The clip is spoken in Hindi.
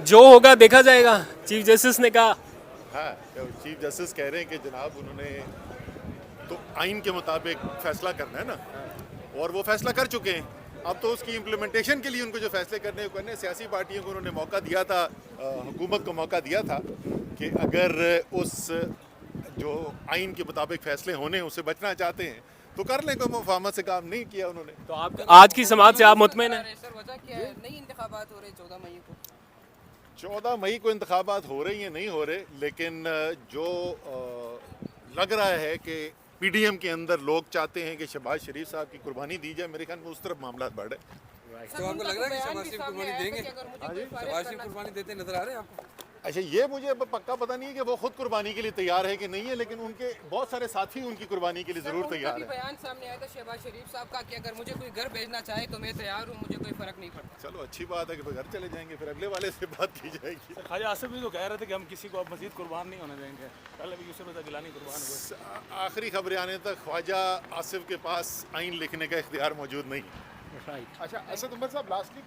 जो होगा देखा जाएगा, चीफ जस्टिस ने कहा। हाँ, तो चीफ जस्टिस कह रहे हैं कि जनाब उन्होंने तो आइन के मुताबिक फैसला करना है ना, और वो फैसला कर चुके हैं। अब तो उसकी इम्प्लीमेंटेशन के लिए उनको जो फैसले करने सियासी पार्टियों को उन्होंने मौका दिया था, हुकूमत को मौका दिया था कि अगर उस जो आइन के मुताबिक फैसले होने हैं उससे बचना चाहते हैं तो कर लें। कोई मुफाहमत से काम नहीं किया उन्होंने। तो आप आज की समाज से आप मुतमईन हैं? सर वजह क्या है, नई इंतखाबात हो रहे 14 मई को। 14 मई को इंतखाबात हो रही हैं, नहीं हो रहे, लेकिन जो लग रहा है कि पीडीएम के अंदर लोग चाहते हैं कि शहबाज शरीफ साहब की कुर्बानी दी जाए, मेरे ख्याल में उस तरफ मामला बढ़े। तो आपको लग रहा है कि शहबाज शरीफ कुर्बानी देंगे? शहबाज शरीफ कुर्बानी देते नजर आ रहे हैं आपको? अच्छा, ये मुझे अब पक्का पता नहीं है कि वो खुद कुर्बानी के लिए तैयार है कि नहीं है, लेकिन उनके बहुत सारे साथी उनकी कुर्बानी के लिए जरूर तैयार है। बयान सामने आया था शहबाज शरीफ साहब का कि अगर मुझे कोई घर भेजना चाहे तो मैं तैयार हूँ, मुझे कोई फर्क नहीं पड़ता। चलो अच्छी बात है कि घर चले जाएंगे, फिर अगले वाले से बात की जाएगी। ख्वाजा आसिफ भी तो कह रहे थे कि हम किसी को अब मजीद कुर्बान नहीं होने देंगे। पहले भी यूसुफ रज़ा गिलानी कुर्बान हुए। आखिरी खबरें आने तक ख्वाजा आसिफ के पास आइन लिखने का इख्तियार मौजूद नहीं है। राइट। अच्छा, असद उमर साहब, लास्टली